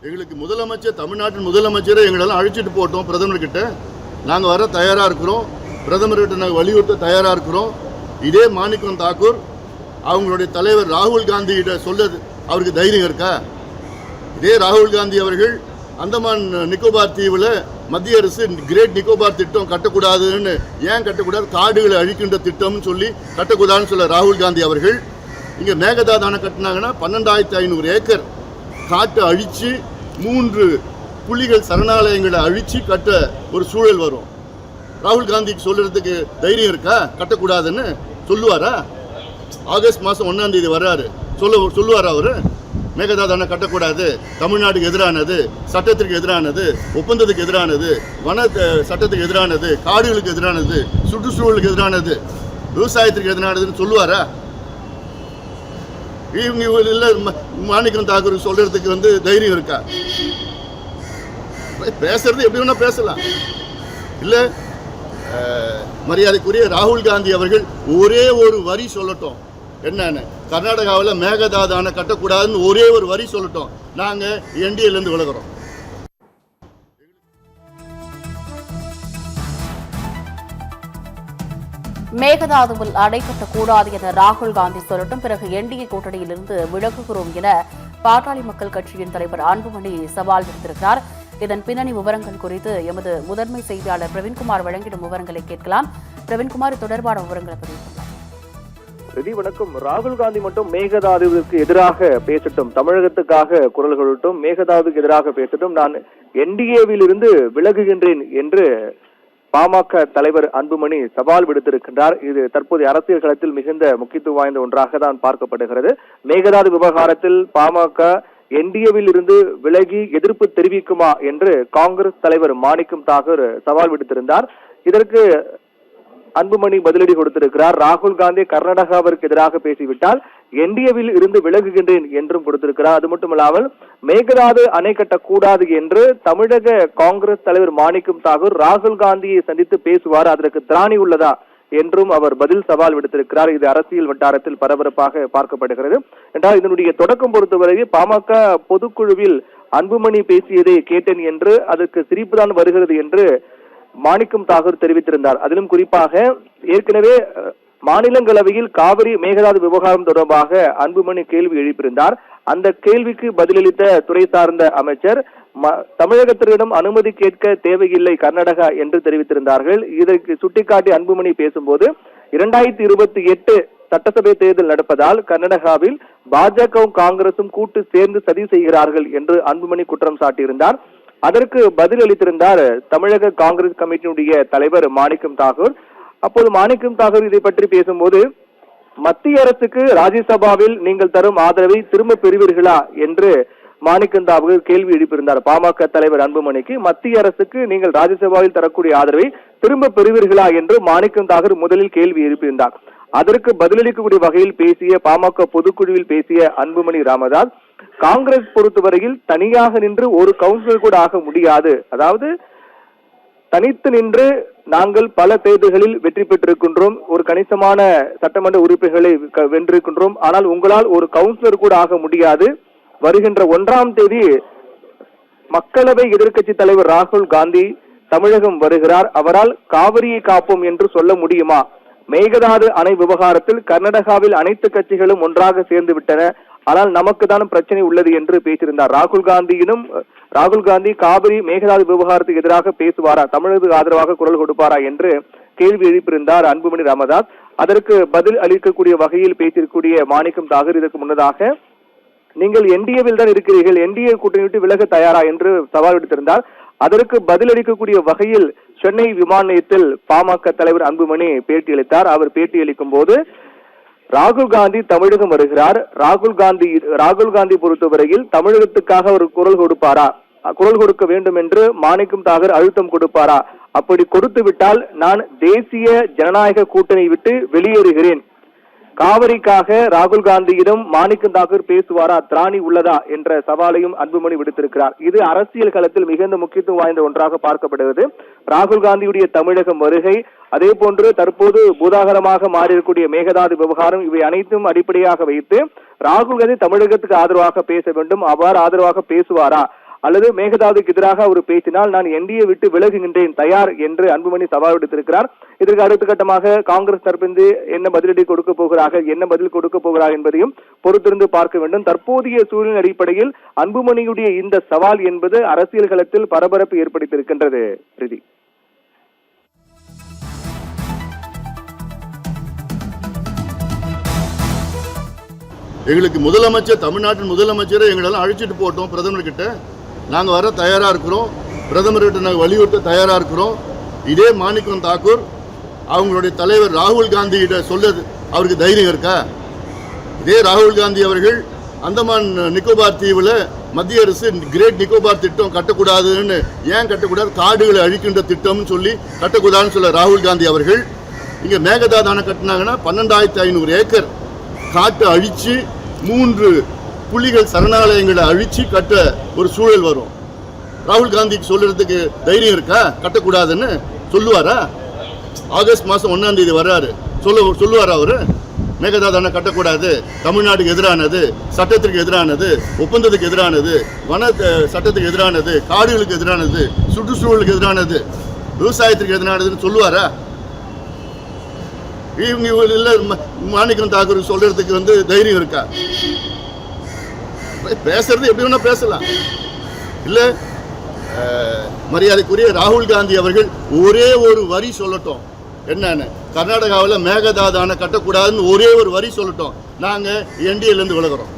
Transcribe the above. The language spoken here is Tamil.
எங்களுக்கு முதலமைச்சர், தமிழ்நாட்டின் முதலமைச்சரை எங்களெல்லாம் அழைச்சிட்டு போட்டோம் பிரதமர்கிட்ட. நாங்கள் வர தயாராக இருக்கிறோம், பிரதமர்கிட்ட நாங்கள் வலியுறுத்த தயாராக இருக்கிறோம். இதே மாணிக்கம் தாக்கூர் அவங்களுடைய தலைவர் ராகுல் காந்திகிட்ட சொல்றது அவருக்கு தைரியம் இருக்கா? இதே ராகுல் காந்தி அவர்கள் அந்தமான் நிக்கோபார் தீவில் மத்திய அரசு கிரேட் நிக்கோபார் திட்டம் கட்டக்கூடாதுன்னு, ஏன் கட்டக்கூடாது, காடுகளை அழிக்கின்ற திட்டம்னு சொல்லி கட்டக்கூடாதுன்னு சொல்ல ராகுல் காந்தி அவர்கள் இங்கே மேகதாது அணை கட்டினாங்கன்னா 12,500 ஏக்கர் காட்டை அழித்து 3 புலிகள் சரணாலயங்களை அழித்து கட்ட ஒரு சூழல் வரும். ராகுல் காந்திக்கு சொல்றதுக்கு தைரியம் இருக்கா? கட்டக்கூடாதுன்னு சொல்லுவாரா? ஆகஸ்ட் மாதம் 1ஆம் தேதி வர்றாரு, சொல்லுவாரா அவர்? மேகதாது அணை கட்டக்கூடாது, தமிழ்நாட்டுக்கு எதிரானது, சட்டத்திற்கு எதிரானது, ஒப்பந்தத்துக்கு எதிரானது, வன சட்டத்துக்கு எதிரானது, காடுகளுக்கு எதிரானது, சுற்றுச்சூழலுக்கு எதிரானது, விவசாயத்திற்கு எதிரானதுன்னு சொல்லுவாரா? இவங்க இல்லை மாணிக்கம் தாக்கூர் சொல்றதுக்கு தைரியம் இருக்கா? பேசுறது எப்படி வேணா பேசலாம். இல்லை மரியாதைக்குரிய ராகுல் காந்தி அவர்கள் ஒரே ஒரு வரி சொல்லட்டும், என்னன்னு, கர்நாடகாவில் மேகதாது அணை கட்டக்கூடாதுன்னு ஒரே ஒரு வரி சொல்லட்டும், நாங்கள் என்டிஏலேருந்து விலகிறோம். மேகதாதுவில் அணை கட்டக்கூடாது என ராகுல் காந்தி சொல்லட்டும், பிறகு என்டிஏ கூட்டணியிலிருந்து விலகுகிறோம் என பாட்டாளி மக்கள் கட்சியின் தலைவர் அன்புமணி சவால் விடுத்திருக்கிறார். இதன் பின்னணி விவரங்கள் குறித்து எமது முதன்மை செய்தியாளர் பிரவீன்குமார் வழங்கிடும் விவரங்களை கேட்கலாம். பிரவீன்குமார், தொடர்பான விவரங்களை பதிவு. வணக்கம். ராகுல் காந்தி மட்டும் மேகதாதுவிற்கு எதிராக பேசட்டும், தமிழகத்துக்காக குரல் கொடுட்டும், மேகதாதுக்கு எதிராக பேசட்டும், நான் என்டிஏவில் இருந்து விலகுகின்றேன் என்று பாமக தலைவர் அன்புமணி சவால் விடுத்திருக்கின்றார். இது தற்போதைய அரசியல் களத்தில் மிகுந்த முக்கியத்துவம் வாய்ந்த ஒன்றாக தான் பார்க்கப்படுகிறது. மேகதாது விவகாரத்தில் பாமக என்டிஏவில் இருந்து விலகி எதிர்ப்பு தெரிவிக்குமா என்று காங்கிரஸ் தலைவர் மாணிக்கம் தாக்கூர் சவால் விடுத்திருந்தார். இதற்கு அன்புமணி பதிலடி கொடுத்திருக்கிறார். ராகுல் காந்தி கர்நாடகாவிற்கு எதிராக பேசிவிட்டால் என்டிஏவில் இருந்து விலகுகின்றேன் என்றும் கொடுத்திருக்கிறார். அது மட்டுமல்லாமல் மேகதாது அணை கட்டக்கூடாது என்று தமிழக காங்கிரஸ் தலைவர் மாணிக்கம் தாக்கூர் ராகுல் காந்தியை சந்தித்து பேசுவார், அதற்கு திராணி உள்ளதா என்றும் அவர் பதில் சவால் விடுத்திருக்கிறார். இது அரசியல் வட்டாரத்தில் பரபரப்பாக பார்க்கப்படுகிறது. என்றால் இதனுடைய தொடக்கம் பொறுத்தவரை பாமக பொதுக்குழுவில் அன்புமணி பேசியதை கேட்டேன் என்று, அதற்கு சிரிப்புதான் வருகிறது என்று மாணிக்கம் தாக்கூர் தெரிவித்திருந்தார். அதிலும் குறிப்பாக ஏற்கனவே மாநிலங்களவையில் காவிரி மேகதாது விவகாரம் தொடர்பாக அன்புமணி கேள்வி எழுப்பியிருந்தார். அந்த கேள்விக்கு பதிலளித்த துறை சார்ந்த அமைச்சர் தமிழகத்திடம் அனுமதி கேட்க தேவையில்லை கர்நாடகா என்று தெரிவித்திருந்தார்கள். இதற்கு சுட்டிக்காட்டி அன்புமணி பேசும்போது 2028 சட்டசபை தேர்தல் நடப்பதால் கர்நாடகாவில் பாஜகவும் காங்கிரசும் கூட்டு சேர்ந்து சதி செய்கிறார்கள் என்று அன்புமணி குற்றம் சாட்டியிருந்தார். அதற்கு பதில் அளித்திருந்தார் தமிழக காங்கிரஸ் கமிட்டியினுடைய தலைவர் மாணிக்கம் தாக்கூர். அப்போது மாணிக்கம் தாக்கூர் இதை பற்றி பேசும்போது, மத்திய அரசுக்கு ராஜ்யசபாவில் நீங்கள் தரும் ஆதரவை திரும்ப பெறுவீர்களா என்று மாணிக்கம் தாக்கூர் கேள்வி எழுப்பியிருந்தார். பாமக தலைவர் அன்புமணிக்கு மத்திய அரசுக்கு நீங்கள் ராஜ்யசபாவில் தரக்கூடிய ஆதரவை திரும்ப பெறுவீர்களா என்று மாணிக்கம் தாக்கூர் முதலில் கேள்வி எழுப்பியிருந்தார். அதற்கு பதிலளிக்கக்கூடிய வகையில் பேசிய பாமக பொதுக்குழுவில் பேசிய அன்புமணி ராமதாஸ், காங்கிரஸ் பொறுத்தவரையில் தனியாக நின்று ஒரு கவுன்சிலர் கூட ஆக முடியாது, அதாவது தனித்து நின்று நாங்கள் பல தேர்தல்களில் வெற்றி பெற்றிருக்கின்றோம், ஒரு கணிசமான சட்டமன்ற உறுப்பினர்களை வென்றிருக்கின்றோம், ஆனால் உங்களால் ஒரு கவுன்சிலர் கூட ஆக முடியாது. வருகின்ற 1ஆம் தேதி மக்களவை எதிர்க்கட்சி தலைவர் ராகுல் காந்தி தமிழகம் வருகிறார், அவரால் காவிரியை காப்போம் என்று சொல்ல முடியுமா? மேகதாது அணை விவகாரத்தில் கர்நாடகாவில் அனைத்து கட்சிகளும் ஒன்றாக சேர்ந்து விட்டன, ஆனால் நமக்கு தான் பிரச்சனை உள்ளது என்று பேசியிருந்தார். ராகுல் காந்தி காவிரி மேகதாது விவகாரத்துக்கு எதிராக பேசுவாரா, தமிழகத்துக்கு ஆதரவாக குரல் கொடுப்பாரா என்று கேள்வி எழுப்பியிருந்தார் அன்புமணி ராமதாஸ். அதற்கு பதில் அளிக்கக்கூடிய வகையில் பேசியிருக்கூடிய மாணிக்கம் தாக்கூர் இதற்கு முன்னதாக நீங்கள் என்டிஏவில் தான் இருக்கிறீர்கள், என்டிஏ கூட்டணி விட்டு விலக தயாரா என்று சவால் விடுத்திருந்தார். அதற்கு பதிலளிக்கக்கூடிய வகையில் சென்னை விமான நிலையத்தில் பாமக தலைவர் அன்புமணி பேட்டியளித்தார். அவர் பேட்டியளிக்கும் போது, ராகுல் காந்தி தமிழகம் வருகிறார், ராகுல் காந்தி பொறுத்தவரையில் தமிழகத்துக்காக ஒரு குரல் கொடுப்பாரா, குரல் கொடுக்க வேண்டும் என்று மாணிக்கம் தாக்கூர் அழுத்தம் கொடுப்பாரா, அப்படி கொடுத்து விட்டால் நான் தேசிய ஜனநாயக கூட்டணி விட்டு வெளியேறுகிறேன், காவிரிக்காக ராகுல் காந்தியிடம் மாணிக்கம் தாக்கூர் பேசுவாரா, திராணி உள்ளதா என்ற சவாலையும் அன்புமணி விடுத்திருக்கிறார். இது அரசியல் களத்தில் மிகுந்த முக்கியத்துவம் வாய்ந்த ஒன்றாக பார்க்கப்படுகிறது. ராகுல் காந்தியுடைய தமிழகம் வருகை, அதே போன்று தற்போது பூதாகரமாக மாறியிருக்கூடிய மேகதாது விவகாரம், இவை அனைத்தும் அடிப்படையாக வைத்து ராகுல் காந்தி தமிழகத்துக்கு ஆதரவாக பேச வேண்டும். அவ்வாறு ஆதரவாக பேசுவாரா, அல்லது மேகதாதுக்கு எதிராக அவர் பேசினால் நான் என்டிஏ விட்டு விலகுகின்றேன் தயார் என்று அன்புமணி சவால் விடுத்திருக்கிறார். இதற்கு அடுத்த கட்டமாக காங்கிரஸ் தரப்பிலிருந்து என்ன பதிலடி கொடுக்க போகிறார்கள், என்ன பதில் கொடுக்க போகிறார்கள் என்பதையும் பொறுத்திருந்து பார்க்க வேண்டும். தற்போதைய சூழ்நிலை அடிப்படையில் அன்புமணியுடைய இந்த சவால் என்பது அரசியல் களத்தில் பரபரப்பு ஏற்படுத்தியிருக்கின்றது. பிரீதி, எங்களுக்கு முதலமைச்சர், தமிழ்நாட்டின் முதலமைச்சரை எங்களெல்லாம் அழைச்சிட்டு போட்டோம் பிரதமர்கிட்ட. நாங்கள் வர தயாராக இருக்கிறோம். பிரதமர்கிட்ட நாங்கள் வலியுறுத்த தயாராக இருக்கிறோம். இதே மாணிக்கம் தாக்கூர் அவங்களுடைய தலைவர் ராகுல் காந்திகிட்ட சொல்றது அவருக்கு தைரியம் இருக்கா? இதே ராகுல் காந்தி அவர்கள் அந்தமான் நிக்கோபார் தீவில் மத்திய அரசு கிரேட் நிக்கோபார் திட்டம் கட்டக்கூடாதுன்னு ஏன் கட்டக்கூடாது, காடுகளை அழிக்கின்ற திட்டம்னு சொல்லி கட்டக்கூடாதுன்னு சொல்ல ராகுல் காந்தி அவர்கள் இங்கே மேகதாது அணை கட்டினாங்கன்னா 12,500 ஏக்கர் காட்டை அழிச்சு 3 புலிகள் சரணாலயங்களை அழிச்சு கட்ட ஒரு சூழல் வரும். ராகுல் காந்திக்கு சொல்றதுக்கு தைரியம் இருக்கா? கட்டக்கூடாதுன்னு சொல்லுவாரா? ஆகஸ்ட் மாதம் 1ஆம் தேதி வர்றாரு, சொல்லுவாரா அவரு? மேகதாது அணை கட்டக்கூடாது, தமிழ்நாட்டுக்கு எதிரானது, சட்டத்திற்கு எதிரானது, ஒப்பந்தத்துக்கு எதிரானது, வன சட்டத்துக்கு எதிரானது, காடுகளுக்கு எதிரானது, சுற்றுச்சூழலுக்கு எதிரானது, விவசாயத்திற்கு எதிரானதுன்னு சொல்லுவாரா? இவங்க மாணிக்கம் தாக்கூர் சொல்றதுக்கு தைரியம் இருக்கா? பேசுறது எப்படி வேணா பேசலாம். இல்ல மரியாதைக்குரிய ராகுல் காந்தி அவர்கள் ஒரே ஒரு வரி சொல்லட்டும், என்னன்னு கர்நாடகாவில் மேகதாது அணை கட்டக்கூடாதுன்னு ஒரே ஒரு வரி சொல்லட்டும், நாங்க என்டிஏல இருந்து விலகுறோம்.